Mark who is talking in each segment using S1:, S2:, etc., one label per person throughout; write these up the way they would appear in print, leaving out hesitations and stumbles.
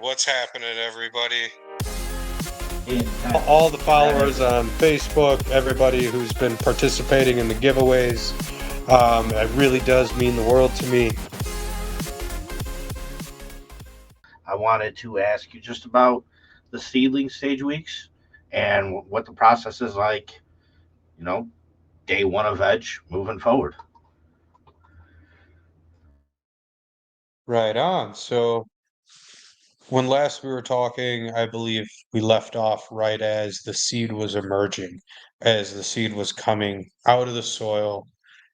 S1: what's happening, everybody?
S2: All the followers on Facebook, everybody who's been participating in the giveaways. It really does mean the world to me.
S3: I wanted to ask you just about the seedling stage weeks and what the process is like, you know, day one of veg moving forward.
S2: Right on. So when last we were talking, I believe we left off right as the seed was emerging, as the seed was coming out of the soil.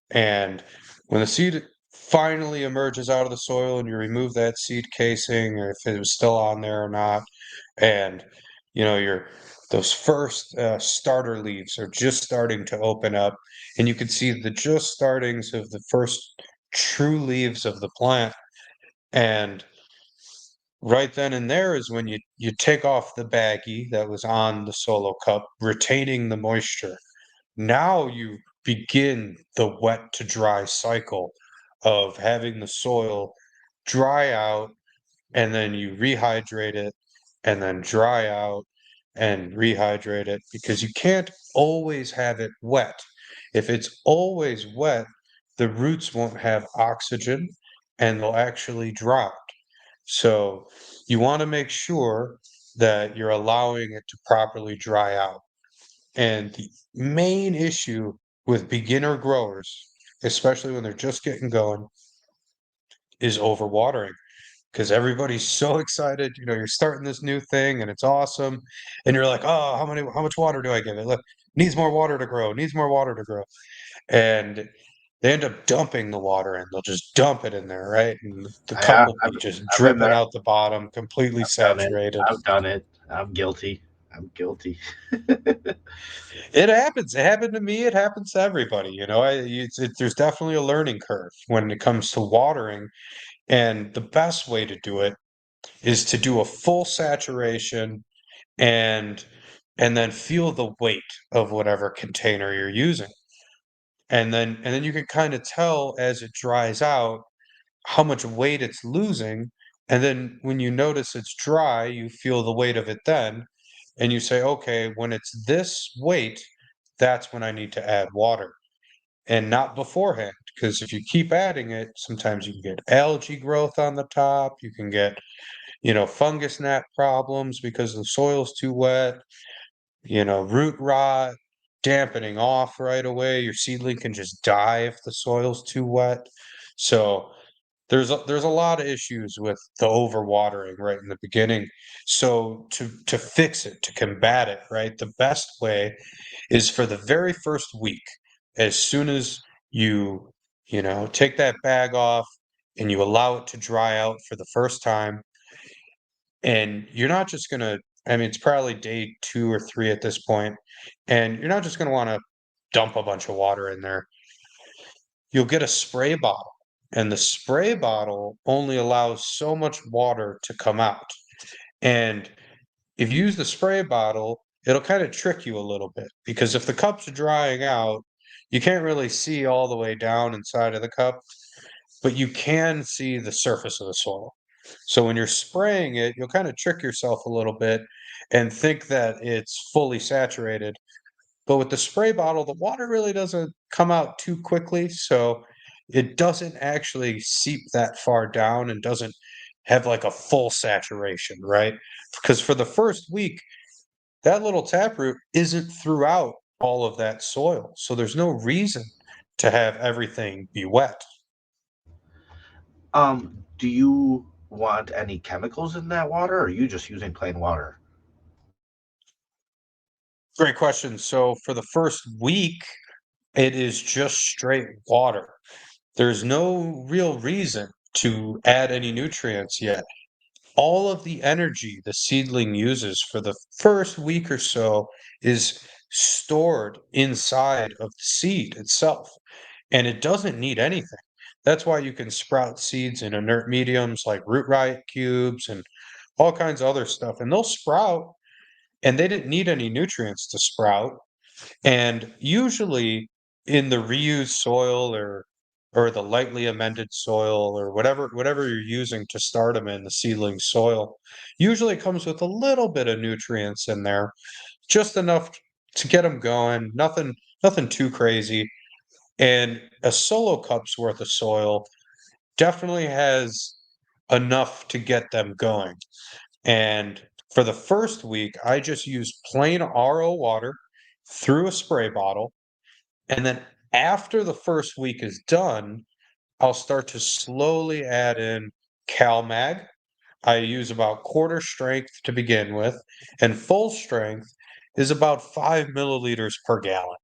S2: And when the seed finally emerges out of the soil and you remove that seed casing, or if it was still on there or not, and your those first starter leaves are just starting to open up, and you can see the just startings of the first true leaves of the plant. And right then and there is when you take off the baggie that was on the solo cup, retaining the moisture. Now you begin the wet to dry cycle of having the soil dry out, and then you rehydrate it, and then dry out and rehydrate it, because you can't always have it wet. If it's always wet, the roots won't have oxygen and they'll actually drought. So you want to make sure that you're allowing it to properly dry out. And the main issue with beginner growers, especially when they're just getting going, is overwatering, because everybody's so excited. You're starting this new thing and it's awesome. And you're like, oh, how much water do I give it? Look, needs more water to grow, needs more water to grow. And they end up dumping the water in. They'll just dump it in there, right? And the cup
S3: Yeah,
S2: will be just
S3: I've been
S2: dripping
S3: there.
S2: out the bottom, completely
S3: I've done it.
S2: saturated.
S3: I've done it. I'm guilty. I'm guilty.
S2: It happens. It happened to me. It happens to everybody. There's definitely a learning curve when it comes to watering. And the best way to do it is to do a full saturation, and then feel the weight of whatever container you're using. And then you can kind of tell as it dries out how much weight it's losing. And then when you notice it's dry, you feel the weight of it then, and you say, okay, when it's this weight, that's when I need to add water, and not beforehand. Because if you keep adding it, sometimes you can get algae growth on the top, you can get, fungus gnat problems because the soil's too wet, root rot, dampening off right away. Your seedling can just die if the soil's too wet. So there's a lot of issues with the overwatering right in the beginning. So to fix it, to combat it, right, the best way is for the very first week, as soon as you take that bag off and you allow it to dry out for the first time. And you're not just gonna, I mean, it's probably day 2 or 3 at this point, and you're not just gonna wanna dump a bunch of water in there. You'll get a spray bottle, and the spray bottle only allows so much water to come out. And if you use the spray bottle, it'll kinda trick you a little bit, because if the cups are drying out, you can't really see all the way down inside of the cup, but you can see the surface of the soil. So when you're spraying it, you'll kind of trick yourself a little bit and think that it's fully saturated. But with the spray bottle, the water really doesn't come out too quickly. So it doesn't actually seep that far down and doesn't have like a full saturation, right? Because for the first week, that little taproot isn't throughout all of that soil. So there's no reason to have everything be wet.
S3: Do you want any chemicals in that water, or are you just using plain water?
S2: Great question. So for the first week, it is just straight water. There's no real reason to add any nutrients yet. All of the energy the seedling uses for the first week or so is stored inside of the seed itself, and it doesn't need anything. That's why you can sprout seeds in inert mediums like root riot cubes and all kinds of other stuff, and they'll sprout, and they didn't need any nutrients to sprout. And usually in the reused soil or or the lightly amended soil or whatever you're using to start them in the seedling soil usually comes with a little bit of nutrients in there, just enough to get them going, nothing too crazy. And a solo cup's worth of soil definitely has enough to get them going. And for the first week, I just use plain RO water through a spray bottle. And then after the first week is done, I'll start to slowly add in CalMag. I use about quarter strength to begin with, and full strength is about 5 milliliters per gallon.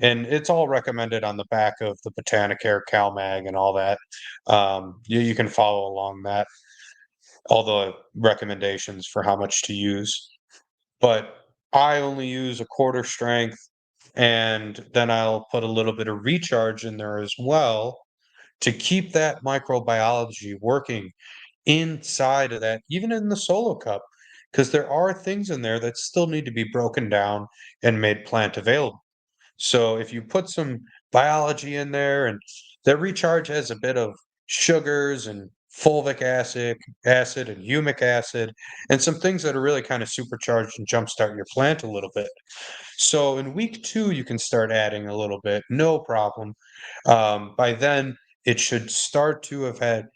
S2: And it's all recommended on the back of the Botanicare CalMag and all that. You can follow along that, all the recommendations for how much to use. But I only use a quarter strength, and then I'll put a little bit of recharge in there as well to keep that microbiology working inside of that, even in the solo cup, because there are things in there that still need to be broken down and made plant available. So if you put some biology in there, and that recharge has a bit of sugars and fulvic acid and humic acid, and some things that are really kind of supercharged and jumpstart your plant a little bit. So in week 2, you can start adding a little bit, no problem. By then, it should start to have had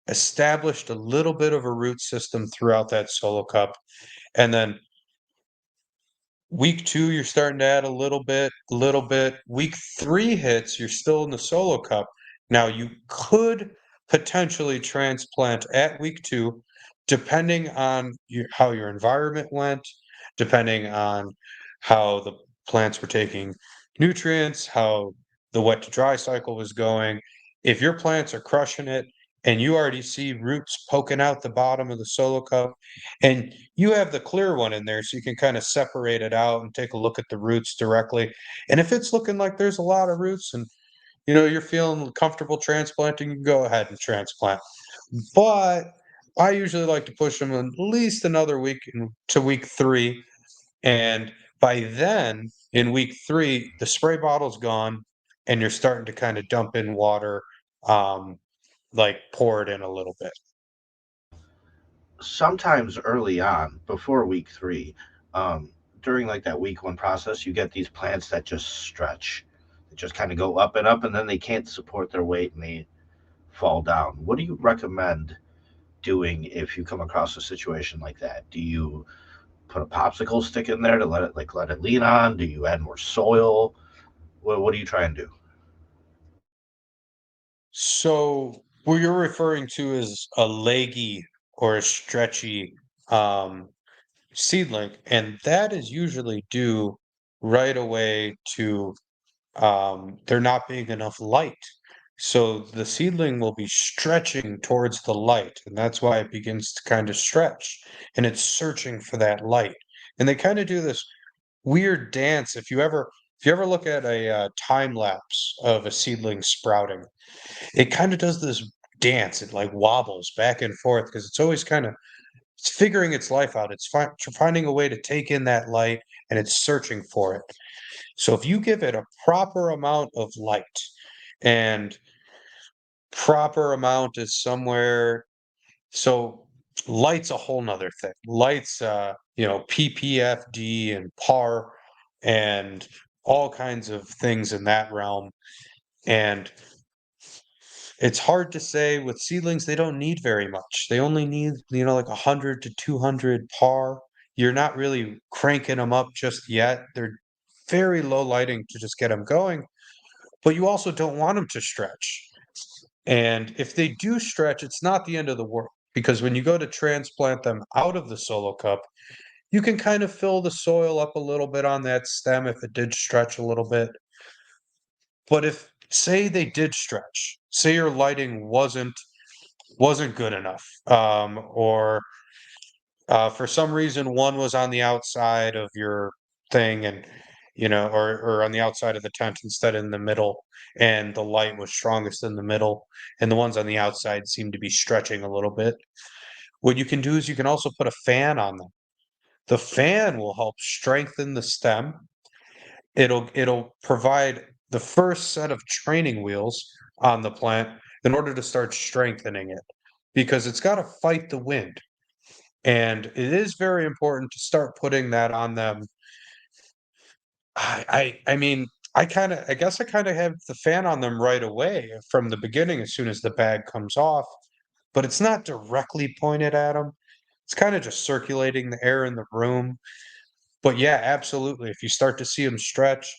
S2: established a little bit of a root system throughout that solo cup. And then week 2, you're starting to add a little bit, a little bit. Week 3 hits, you're still in the solo cup. Now you could potentially transplant at week 2, depending on how your environment went, depending on how the plants were taking nutrients, how the wet to dry cycle was going. If your plants are crushing it and you already see roots poking out the bottom of the solo cup, and you have the clear one in there so you can kind of separate it out and take a look at the roots directly. And if it's looking like there's a lot of roots and you're feeling comfortable transplanting, you can go ahead and transplant. But I usually like to push them at least another week to week 3. And by then, in week 3, the spray bottle's gone and you're starting to kind of dump in water, um, like pour it in a little bit.
S3: Sometimes early on, before week 3, um, during like that week 1 process, you get these plants that just stretch. They just kind of go up and up, and then they can't support their weight and they fall down. What do you recommend doing if you come across a situation like that? Do you put a popsicle stick in there to let it lean on? Do you add more soil? What do you try and do?
S2: So what you're referring to is a leggy or a stretchy um, seedling, and that is usually due right away to there not being enough light. So the seedling will be stretching towards the light, and that's why it begins to kind of stretch, and it's searching for that light. And they kind of do this weird dance. If you ever look at a time lapse of a seedling sprouting, it kind of does this dance. It like wobbles back and forth because it's always kind of it's figuring its life out. It's finding a way to take in that light, and it's searching for it. So if you give it a proper amount of light, and proper amount is somewhere, so light's a whole nother thing. Light's ppfd and par and all kinds of things in that realm. And it's hard to say. With seedlings, they don't need very much. They only need, like 100 to 200 par. You're not really cranking them up just yet. They're very low lighting to just get them going, but you also don't want them to stretch. And if they do stretch, it's not the end of the world, because when you go to transplant them out of the solo cup, you can kind of fill the soil up a little bit on that stem if it did stretch a little bit. But if, say, they did stretch, say your lighting wasn't good enough, or for some reason one was on the outside of your thing, and or on the outside of the tent instead in the middle, and the light was strongest in the middle, and the ones on the outside seemed to be stretching a little bit. What you can do is you can also put a fan on them. The fan will help strengthen the stem. It'll provide the first set of training wheels on the plant in order to start strengthening it because it's got to fight the wind. And it is very important to start putting that on them. I mean, I guess I kind of have the fan on them right away from the beginning as soon as the bag comes off, but it's not directly pointed at them. It's kind of just circulating the air in the room. But yeah, absolutely. If you start to see them stretch,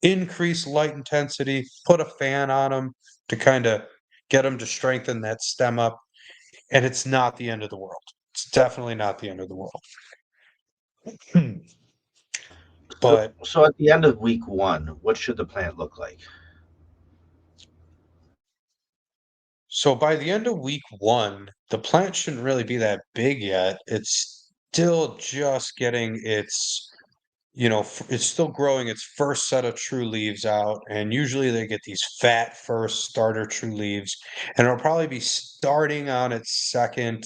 S2: increase light intensity, put a fan on them to kind of get them to strengthen that stem up. And it's not the end of the world. It's definitely not the end of the world.
S3: So,
S2: But
S3: so at the end of week one, what should the plant look like?
S2: so by the end of week one, the plant shouldn't really be that big yet. It's still just getting its, it's still growing its first set of true leaves out. And usually they get these fat first starter true leaves. And it'll probably be starting on its second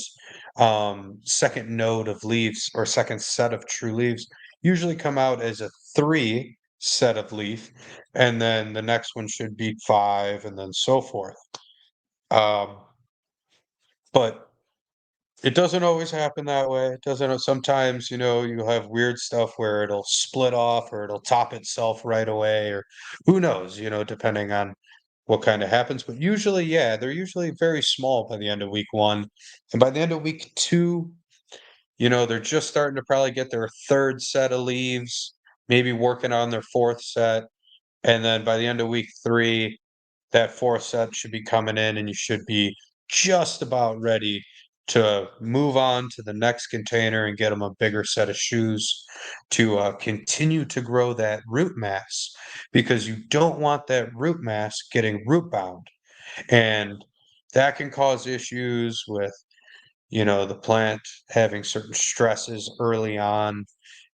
S2: node of leaves or second set of true leaves. Usually come out as a three set of leaf. And then the next one should be five and then so forth. Um, but it doesn't always happen that way. It doesn't sometimes, you have weird stuff where it'll split off or it'll top itself right away, or who knows, depending on what kind of happens. But usually, yeah, they're usually very small by the end of week one. And by the end of week two, they're just starting to probably get their third set of leaves, maybe working on their fourth set. And then by the end of week three, that fourth set should be coming in and you should be just about ready to move on to the next container and get them a bigger set of shoes to continue to grow that root mass because you don't want that root mass getting root bound. And that can cause issues with, the plant having certain stresses early on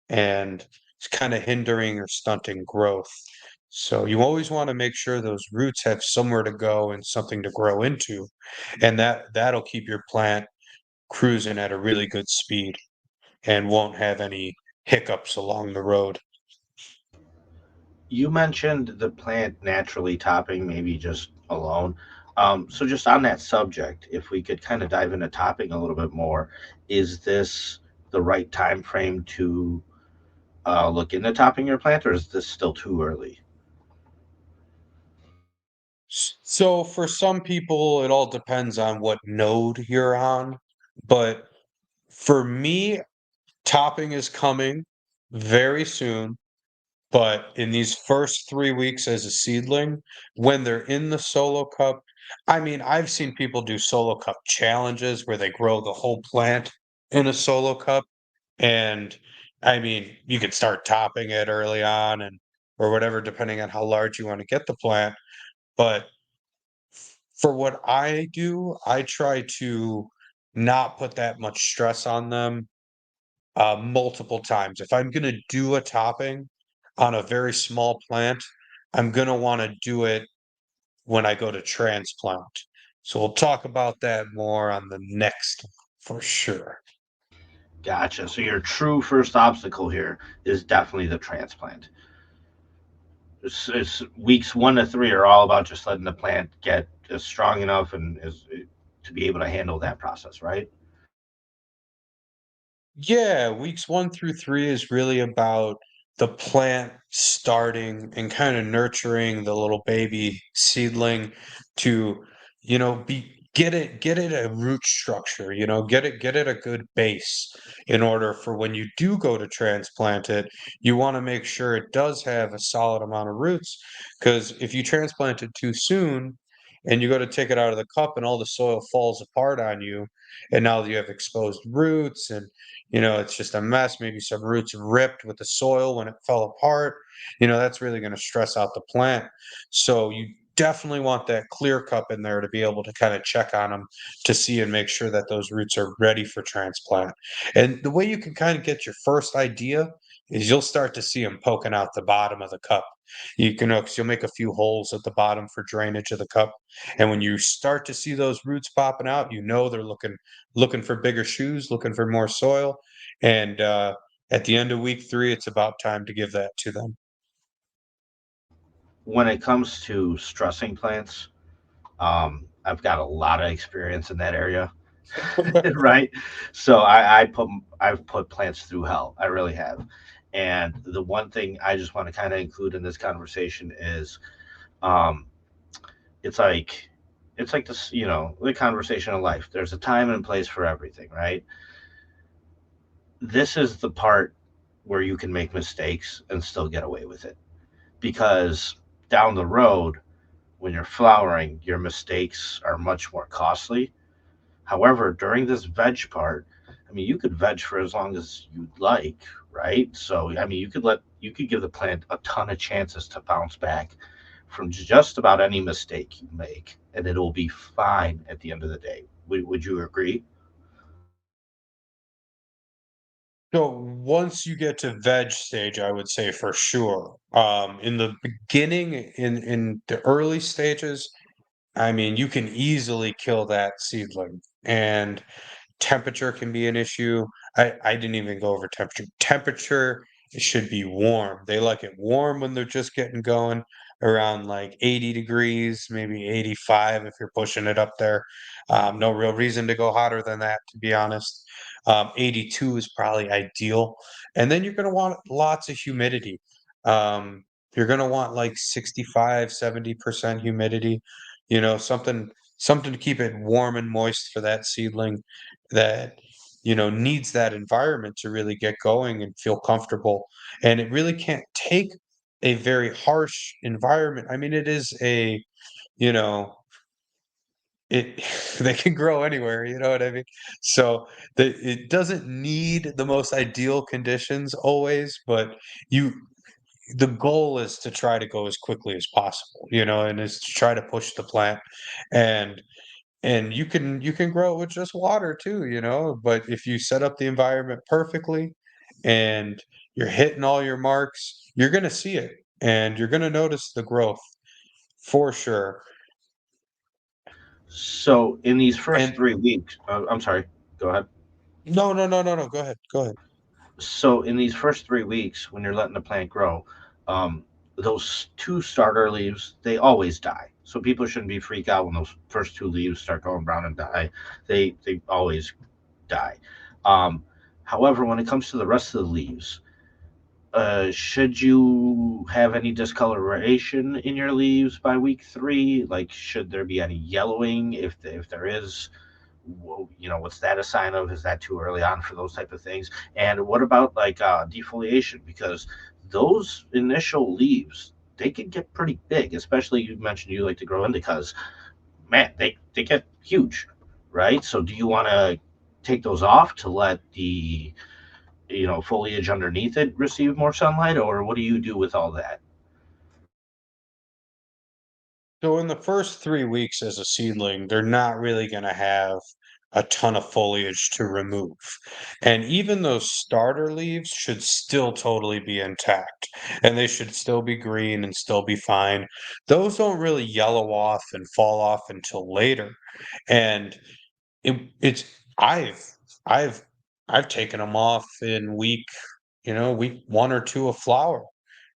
S2: and it's kind of hindering or stunting growth. So you always want to make sure those roots have somewhere to go and something to grow into, and that'll keep your plant cruising at a really good speed and won't have any hiccups along the road.
S3: You mentioned the plant naturally topping, maybe just alone. So just on that subject, if we could kind of dive into topping a little bit more, is this the right time frame to look into topping your plant, or is this still too early?
S2: So for some people, it all depends on what node you're on, but for me, topping is coming very soon. But in these first 3 weeks as a seedling, when they're in the solo cup, I mean, I've seen people do solo cup challenges where they grow the whole plant in a solo cup. And I mean, you could start topping it early on and or whatever, depending on how large you want to get the plant. But for what I do, I try to not put that much stress on them multiple times. If I'm gonna do a topping on a very small plant, I'm gonna wanna do it when I go to transplant. So we'll talk about that more on the next one for sure.
S3: Gotcha. So your true first obstacle here is definitely the transplant. It's weeks 1 to 3 are all about just letting the plant get strong enough and to be able to handle that process, right?
S2: Yeah, weeks 1 through 3 is really about the plant starting and kind of nurturing the little baby seedling to, be get it a root structure, get it a good base in order for when you do go to transplant it, you want to make sure it does have a solid amount of roots because if you transplant it too soon and you go to take it out of the cup and all the soil falls apart on you, and now you have exposed roots and it's just a mess. Maybe some roots ripped with the soil when it fell apart. That's really going to stress out the plant. So you definitely want that clear cup in there to be able to kind of check on them to see and make sure that those roots are ready for transplant. And the way you can kind of get your first idea is you'll start to see them poking out the bottom of the cup. You can, 'cause you'll make a few holes at the bottom for drainage of the cup. And when you start to see those roots popping out, they're looking for bigger shoes, looking for more soil. And at the end of week three, it's about time to give that to them.
S3: When it comes to stressing plants, I've got a lot of experience in that area, right? So I've put plants through hell. I really have. And the one thing I just want to kind of include in this conversation is, um, it's like it's like this, the conversation of life. There's a time and place for everything, right? This is the part where you can make mistakes and still get away with it, because down the road, when you're flowering, your mistakes are much more costly. However, during this veg part, I mean, you could veg for as long as you'd like, right? So, I mean, you could give the plant a ton of chances to bounce back from just about any mistake you make, and it'll be fine at the end of the day. Would you agree?
S2: So once you get to veg stage, I would say for sure. In the beginning, in the early stages, I mean, you can easily kill that seedling, and temperature can be an issue. I didn't even go over temperature. Temperature should be warm. They like it warm when they're just getting going, around like 80 degrees, maybe 85 if you're pushing it up there. No real reason to go hotter than that, to be honest. 82 is probably ideal. And then you're going to want lots of humidity. You're going to want like 65, 70% humidity, something to keep it warm and moist for that seedling that needs that environment to really get going and feel comfortable. And it really can't take a very harsh environment. I mean, it is you know it they can grow anywhere, you know what I mean? So it doesn't need the most ideal conditions always, but you the goal is to try to go as quickly as possible, and is to try to push the plant. and and you can grow it with just water too, but if you set up the environment perfectly and you're hitting all your marks, you're gonna see it and you're gonna notice the growth for sure.
S3: So, in these first
S2: And
S3: 3 weeks, I'm sorry, go ahead.
S2: no, no, no, no, no, go ahead, go ahead.
S3: So in these first 3 weeks, when you're letting the plant grow, um, those two starter leaves, they always die. So people shouldn't be freak out when those first two leaves start going brown and die. They always die. Um, However, when it comes to the rest of the leaves, should you have any discoloration in your leaves by week 3? Like, should there be any yellowing? If there is, what's that a sign of? Is that too early on for those type of things? And what about like defoliation? Because those initial leaves, they can get pretty big, especially you mentioned you like to grow indicas. Man, they get huge, right? So do you want to take those off to let the foliage underneath it receive more sunlight, or what do you do with all that?
S2: So in the first 3 weeks as a seedling, they're not really going to have a ton of foliage to remove. And even those starter leaves should still totally be intact. And they should still be green and still be fine. Those don't really yellow off and fall off until later. And it's I've I've taken them off in week 1 or 2 of flower.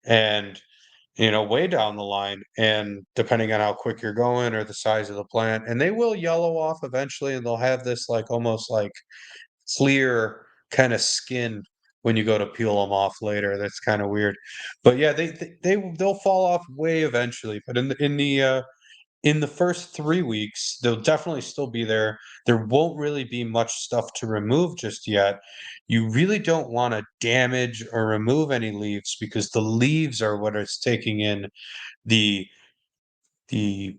S2: And way down the line, and depending on how quick you're going or the size of the plant, and they will yellow off eventually, and they'll have this like almost like clear kind of skin when you go to peel them off later. That's kind of weird, but yeah, they'll fall off way eventually. But in the first 3 weeks, they'll definitely still be there. There won't really be much stuff to remove just yet. You really don't want to damage or remove any leaves because the leaves are what it's taking in the the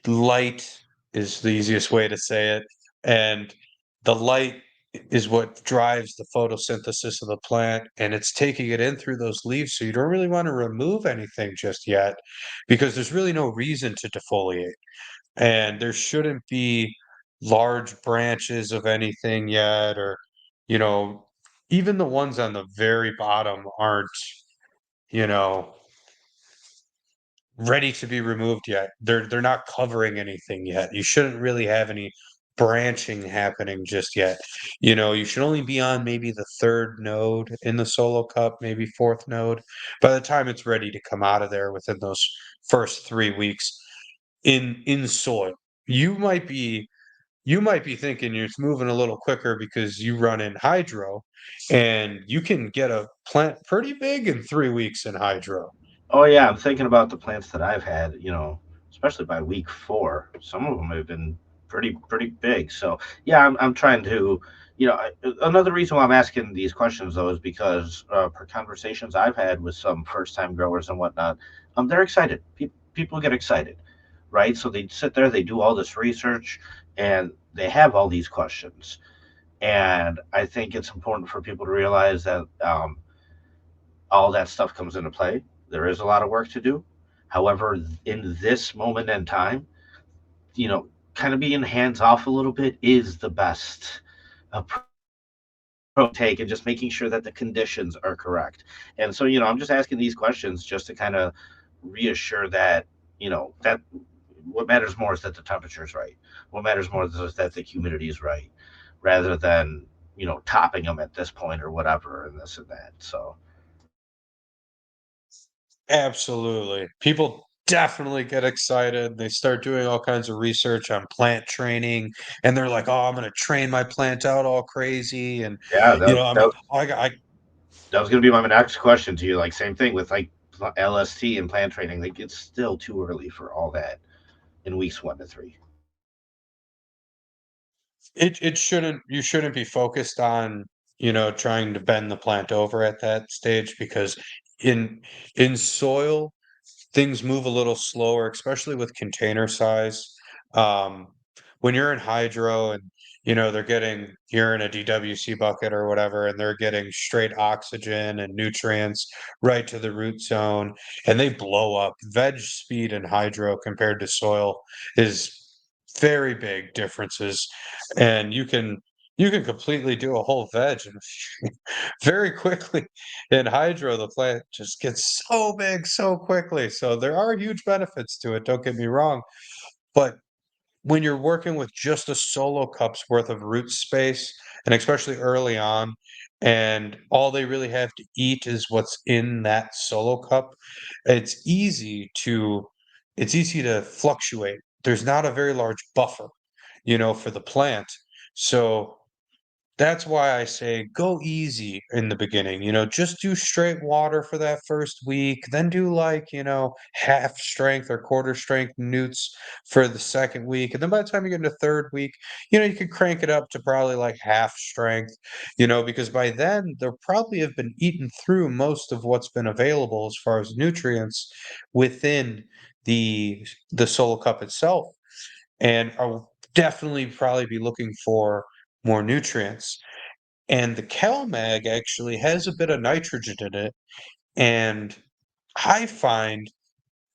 S2: light is the easiest way to say it, and the light is what drives the photosynthesis of the plant, and it's taking it in through those leaves, so you don't really wanna remove anything just yet because there's really no reason to defoliate, and there shouldn't be large branches of anything yet, or, you know, even the ones on the very bottom aren't, you know ready to be removed yet. They're not covering anything yet. You shouldn't really have any branching happening just yet. You should only be on maybe the third node in the solo cup, maybe fourth node. By the time it's ready to come out of there within those first 3 weeks, in soil. You might be you might be thinking it's moving a little quicker because you run in hydro, and you can get a plant pretty big in 3 weeks in hydro.
S3: Oh yeah, I'm thinking about the plants that I've had. Especially by week 4, some of them have been pretty big. So yeah, I'm trying to. Another reason why I'm asking these questions though is because per conversations I've had with some first time growers and whatnot, they're excited. People get excited, right? So they sit there, they do all this research, and they have all these questions. And I think it's important for people to realize that all that stuff comes into play. There is a lot of work to do. However, in this moment in time, kind of being hands off a little bit is the best approach to take, and just making sure that the conditions are correct. And so, I'm just asking these questions just to kind of reassure that, that what matters more is that the temperature is right. What matters more is that the humidity is right, rather than, topping them at this point or whatever and this and that. So,
S2: Absolutely. People definitely get excited. They start doing all kinds of research on plant training, and they're like, "Oh, I'm gonna train my plant out all crazy," and
S3: yeah,
S2: I'm I
S3: that was going to be my next question to you. Like, same thing with like LST and plant training. Like, it's still too early for all that in weeks 1 to 3.
S2: it shouldn't you shouldn't be focused on, trying to bend the plant over at that stage because in in soil things move a little slower, especially with container size. Um, when you're in hydro and you're in a DWC bucket or whatever, and they're getting straight oxygen and nutrients right to the root zone, and they blow up. Veg speed in hydro compared to soil is very big differences, and you can completely do a whole veg and very quickly. In hydro, the plant just gets so big so quickly. So there are huge benefits to it, don't get me wrong. But when you're working with just a solo cup's worth of root space, and especially early on, and all they really have to eat is what's in that solo cup, it's easy to it's easy to fluctuate. There's not a very large buffer, for the plant. So that's why I say go easy in the beginning, just do straight water for that first week, then do like, half strength or quarter strength newts for the second week. And then by the time you get into third week, you could crank it up to probably like half strength, because by then they'll probably have been eaten through most of what's been available as far as nutrients within the solo cup itself. And I'll definitely probably be looking for more nutrients. And the CalMag actually has a bit of nitrogen in it, and I find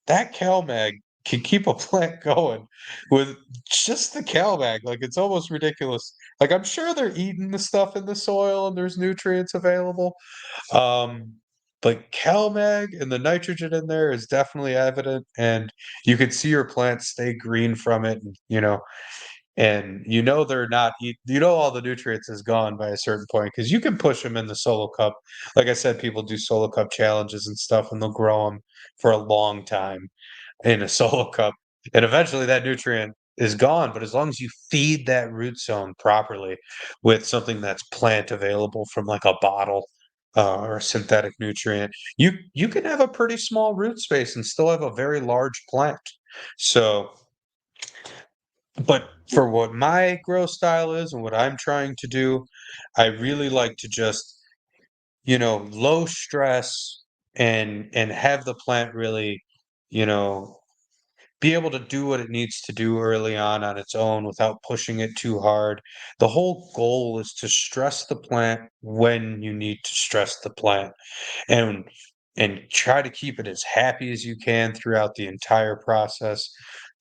S2: that CalMag can keep a plant going with just the CalMag. Like, it's almost ridiculous. Like, I'm sure they're eating the stuff in the soil and there's nutrients available. Um, but CalMag and the nitrogen in there is definitely evident, and you could see your plants stay green from it, and they're not all the nutrients is gone by a certain point because you can push them in the solo cup. Like I said, people do solo cup challenges and stuff, and they'll grow them for a long time in a solo cup, and eventually that nutrient is gone. But as long as you feed that root zone properly with something that's plant available from like a bottle, or a synthetic nutrient, you can have a pretty small root space and still have a very large plant. So, but for what my grow style is and what I'm trying to do, I really like to just, low stress and have the plant really, you know, be able to do what it needs to do early on its own without pushing it too hard. The whole goal is to stress the plant when you need to stress the plant, and try to keep it as happy as you can throughout the entire process.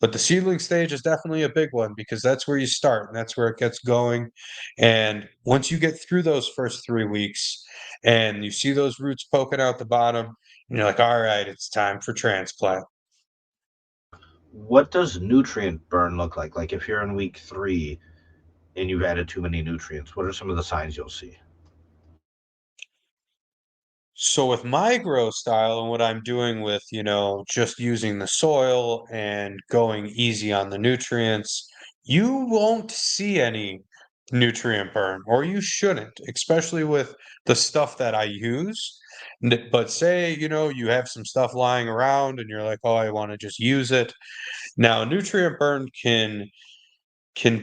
S2: But the seedling stage is definitely a big one because that's where you start and that's where it gets going. And once you get through those first 3 weeks and you see those roots poking out the bottom, and you're like, all right, it's time for transplant.
S3: What does nutrient burn look like? Like, if you're in week 3 and you've added too many nutrients, what are some of the signs you'll see?
S2: So with my grow style and what I'm doing with, just using the soil and going easy on the nutrients, you won't see any nutrient burn, or you shouldn't, especially with the stuff that I use. But say, you have some stuff lying around and you're like, oh, I want to just use it. Now, nutrient burn can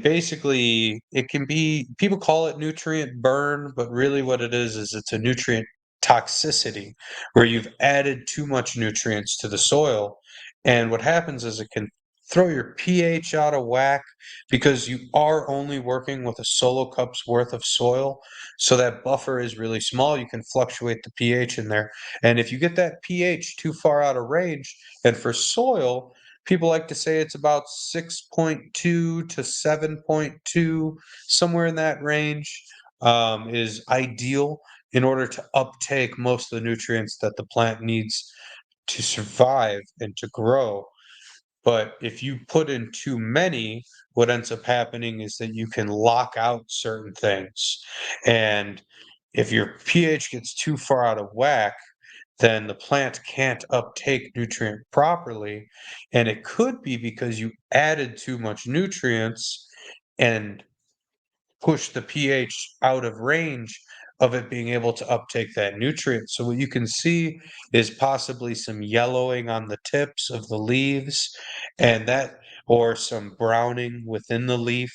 S2: basically it can be people call it nutrient burn, but really what it is it's a nutrient toxicity where you've added too much nutrients to the soil. And what happens is it can throw your pH out of whack because you are only working with a solo cup's worth of soil. So that buffer is really small. You can fluctuate the pH in there. And if you get that pH too far out of range, and for soil, people like to say it's about 6.2 to 7.2, somewhere in that range, is ideal in order to uptake most of the nutrients that the plant needs to survive and to grow. But if you put in too many, what ends up happening is that you can lock out certain things. And if your pH gets too far out of whack, then the plant can't uptake nutrient properly. And it could be because you added too much nutrients and push the pH out of range of it being able to uptake that nutrient. So what you can see is possibly some yellowing on the tips of the leaves and that or some browning within the leaf.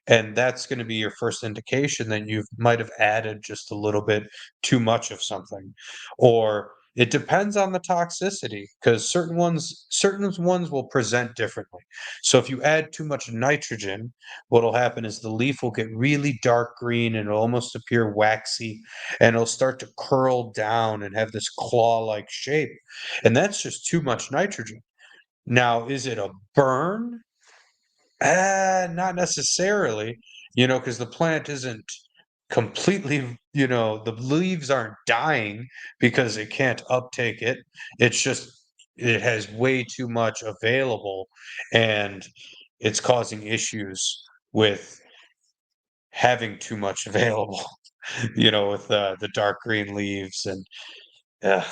S2: And that's going to be your first indication that you might have added just a little bit too much of something. Or it depends on the toxicity because certain ones will present differently. So if you add too much nitrogen, what'll happen is the leaf will get really dark green and it'll almost appear waxy and it'll start to curl down and have this claw-like shape. And that's just too much nitrogen. Now, is it a burn? Not necessarily, because the plant isn't completely, the leaves aren't dying because it can't uptake it. It's just it has way too much available and it's causing issues with having too much available, with the dark green leaves and ugh,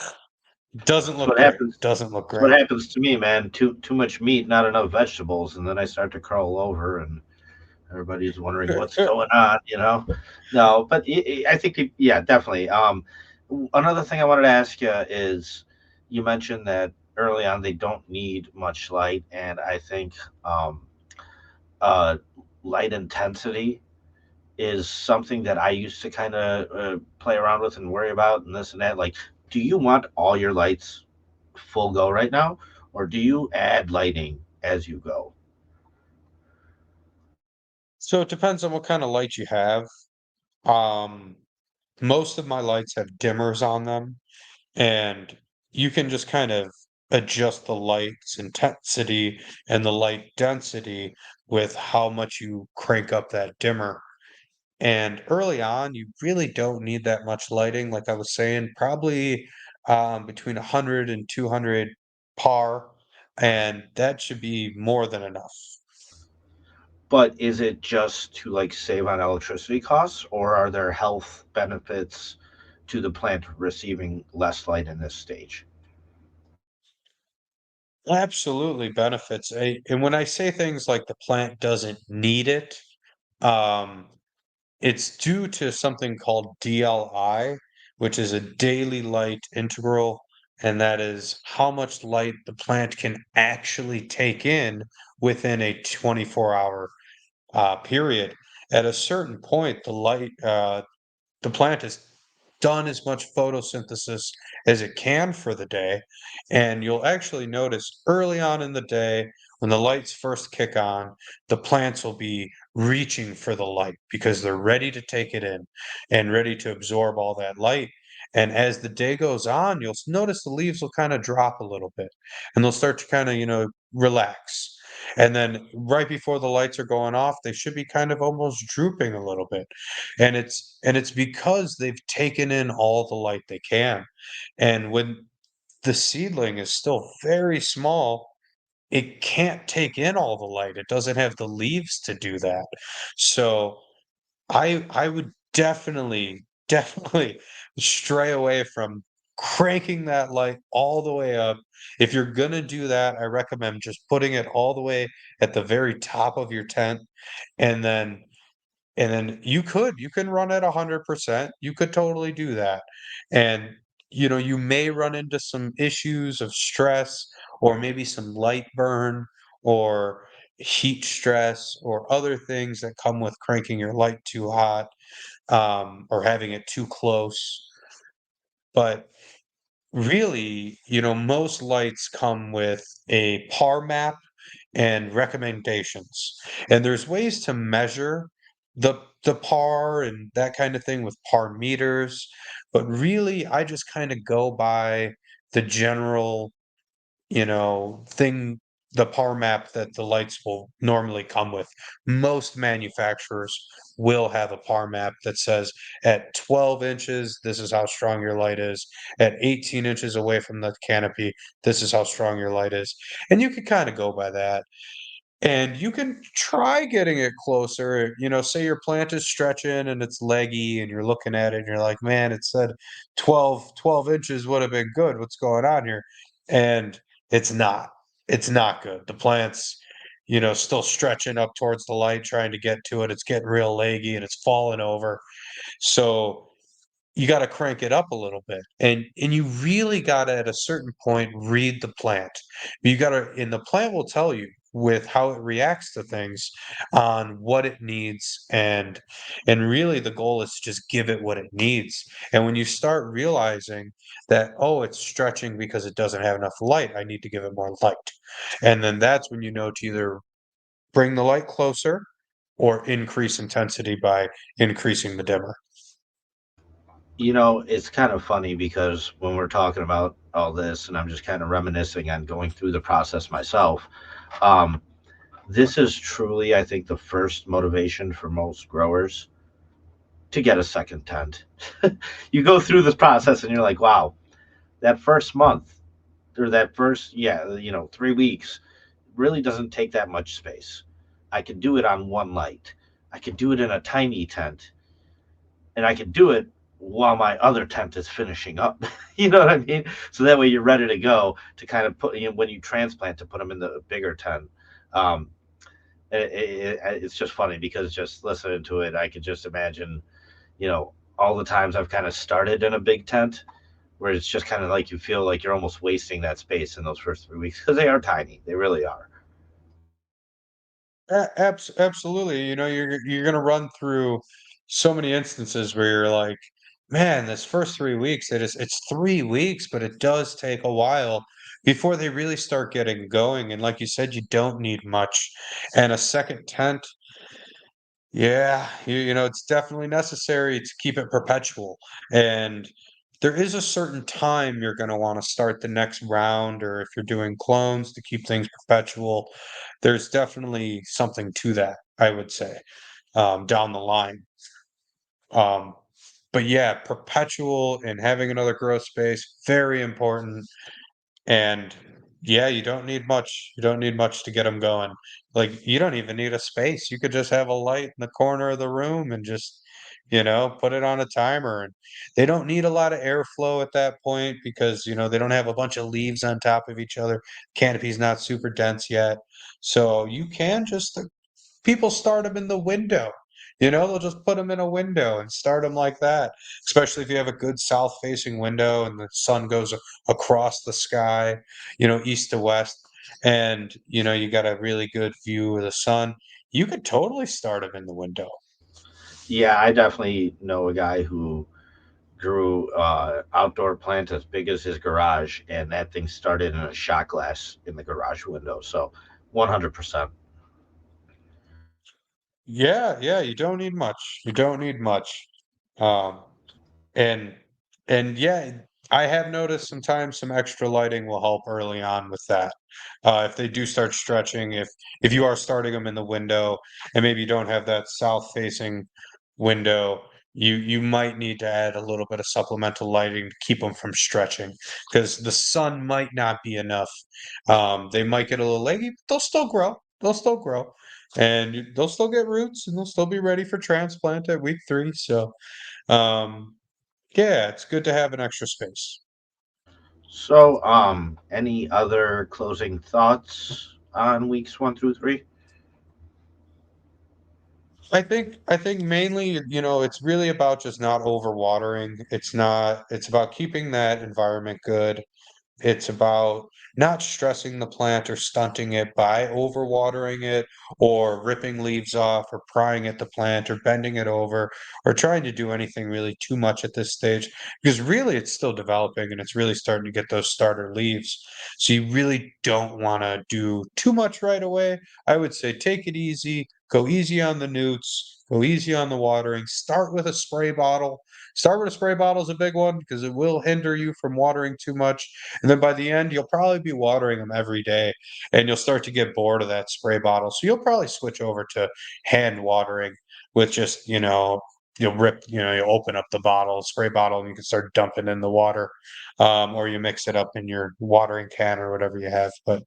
S2: doesn't
S3: That's
S2: look
S3: what
S2: great.
S3: happens.
S2: Doesn't look
S3: That's what
S2: great.
S3: happens to me, man. Too much meat, not enough vegetables, and then I start to crawl over, and everybody's wondering what's going on. No, but I think yeah, definitely. Another thing I wanted to ask you is, you mentioned that early on they don't need much light, and I think um, uh, light intensity is something that I used to kind of play around with and worry about and this and that. Like, do you want all your lights full go right now, or do you add lighting as you go?
S2: So it depends on what kind of light you have. Um, Most of my lights have dimmers on them, and you can just kind of adjust the light's intensity and the light density with how much you crank up that dimmer. And early on, you really don't need that much lighting. Like I was saying, probably between 100 and 200 par, and that should be more than enough.
S3: But is it just to like save on electricity costs, or are there health benefits to the plant receiving less light in this stage?
S2: Absolutely benefits. And when I say things like the plant doesn't need it, um, it's due to something called DLI, which is a daily light integral, and that is how much light the plant can actually take in within a 24-hour period. At a certain point, the plant has done as much photosynthesis as it can for the day. And you'll actually notice early on in the day, when the lights first kick on, the plants will be reaching for the light because they're ready to take it in and ready to absorb all that light. And as the day goes on, you'll notice the leaves will kind of drop a little bit and they'll start to kind of, relax. And then right before the lights are going off, they should be kind of almost drooping a little bit. And it's because they've taken in all the light they can. And when the seedling is still very small, it can't take in all the light. It doesn't have the leaves to do that. So I would definitely, definitely stray away from cranking that light all the way up. If you're gonna do that, I recommend just putting it all the way at the very top of your tent, and then you can run at 100%. You could totally do that. And you may run into some issues of stress or maybe some light burn or heat stress or other things that come with cranking your light too hot, or having it too close. But really, most lights come with a par map and recommendations. And there's ways to measure the par and that kind of thing with par meters, but really I just kind of go by the general, thing, the par map that the lights will normally come with. Most manufacturers will have a par map that says at 12 inches, this is how strong your light is. At 18 inches away from the canopy, this is how strong your light is. And you can kind of go by that. And you can try getting it closer, say your plant is stretching and it's leggy and you're looking at it and you're like, man, it said 12 inches would have been good. What's going on here? And it's not. It's not good. The plant's, still stretching up towards the light, trying to get to it. It's getting real leggy and it's falling over. So you got to crank it up a little bit, and you really got to at a certain point read the plant. You got to And the plant will tell you with how it reacts to things on what it needs, and really the goal is to just give it what it needs. And when you start realizing that, oh, it's stretching because it doesn't have enough light, I need to give it more light, and then that's when you know to either bring the light closer or increase intensity by increasing the dimmer.
S3: It's kind of funny because when we're talking about all this, and I'm just kind of reminiscing on going through the process myself, um, this is truly, I think, the first motivation for most growers to get a second tent. You go through this process and you're like, wow, that first month or that first, yeah, 3 weeks really doesn't take that much space. I could do it on one light. I could do it in a tiny tent, and I could do it while my other tent is finishing up. You know what I mean? So that way you're ready to go to kind of put, when you transplant, to put them in the bigger tent. Um, it's just funny because just listening to it, I could just imagine, all the times I've kind of started in a big tent where it's just kind of like you feel like you're almost wasting that space in those first 3 weeks because they are tiny. They really are.
S2: Absolutely. You're gonna run through so many instances where you're like, man, this first 3 weeks, it's 3 weeks, but it does take a while before they really start getting going. And like you said, you don't need much. And a second tent, yeah, it's definitely necessary to keep it perpetual. And there is a certain time you're going to want to start the next round, or if you're doing clones to keep things perpetual, there's definitely something to that, I would say, down the line. Um, but yeah, perpetual and having another growth space, very important. And yeah, you don't need much. You don't need much to get them going. Like, you don't even need a space. You could just have a light in the corner of the room and just, put it on a timer. And they don't need a lot of airflow at that point because, they don't have a bunch of leaves on top of each other. Canopy's not super dense yet. So you can just people start them in the window. They'll just put them in a window and start them like that. Especially if you have a good south facing window and the sun goes across the sky, east to west, and you got a really good view of the sun. You could totally start them in the window.
S3: Yeah, I definitely know a guy who grew outdoor plant as big as his garage, and that thing started in a shot glass in the garage window. So, 100%.
S2: Yeah, yeah, you don't need much. You don't need much. Um, And and yeah, I have noticed sometimes some extra lighting will help early on with that. If they do start stretching, if you are starting them in the window and maybe you don't have that south facing window, you might need to add a little bit of supplemental lighting to keep them from stretching because the sun might not be enough. They might get a little leggy, but they'll still grow. They'll still grow, and they'll still get roots, and they'll still be ready for transplant at week 3. So. Um, yeah, it's good to have an extra space.
S3: So, any other closing thoughts on weeks 1 through 3?
S2: I think mainly, it's really about just not overwatering. It's about keeping that environment good. It's about not stressing the plant or stunting it by overwatering it or ripping leaves off or prying at the plant or bending it over or trying to do anything really too much at this stage because really it's still developing and it's really starting to get those starter leaves. So you really don't want to do too much right away. I would say take it easy, go easy on the newts, go easy on the watering, start with a spray bottle. Start with a spray bottle is a big one because it will hinder you from watering too much. And then by the end, you'll probably be watering them every day and you'll start to get bored of that spray bottle. So you'll probably switch over to hand watering with just, you open up the bottle, spray bottle, and you can start dumping in the water. Or you mix it up in your watering can or whatever you have. But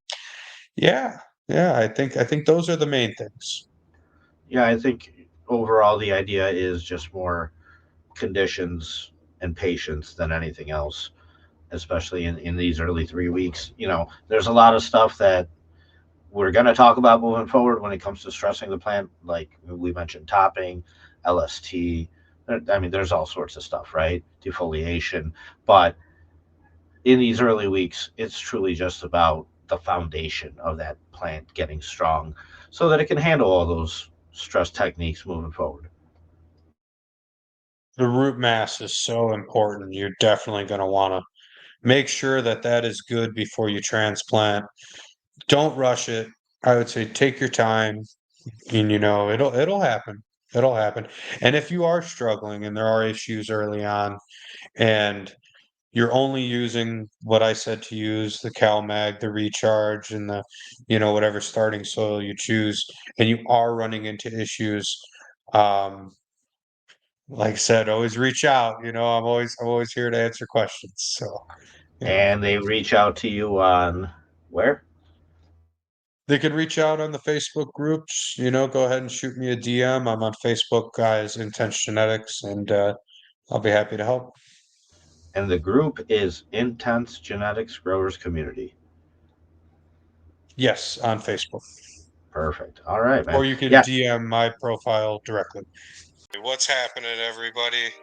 S2: yeah, yeah, I think those are the main things.
S3: Yeah, I think overall the idea is just more conditions and patience than anything else, especially in these early 3 weeks. There's a lot of stuff that we're going to talk about moving forward when it comes to stressing the plant. Like we mentioned, topping, LST. I mean, there's all sorts of stuff, right? Defoliation. But in these early weeks, it's truly just about the foundation of that plant getting strong so that it can handle all those stress techniques moving forward.
S2: The root mass is so important. You're definitely going to want to make sure that that is good before you transplant. Don't rush it. I would say take your time and it'll happen. It'll happen. And if you are struggling and there are issues early on and you're only using what I said to use, the CalMag, the recharge, and whatever starting soil you choose, and you are running into issues, um, like I said, always reach out. I'm always here to answer questions. So yeah.
S3: And they reach out to you on where?
S2: They can reach out on the Facebook groups, go ahead and shoot me a DM. I'm on Facebook, guys, Intense Genetics, and I'll be happy to help.
S3: And the group is Intense Genetics Growers Community.
S2: Yes, on Facebook.
S3: Perfect. All right, man.
S2: Or you can
S3: Yeah.
S2: DM my profile directly.
S1: What's happening, everybody?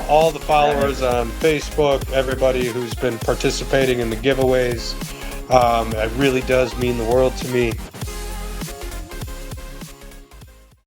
S2: All the
S3: Genetics.
S2: followers on Facebook, everybody who's been participating in the giveaways, it really does mean the world to me.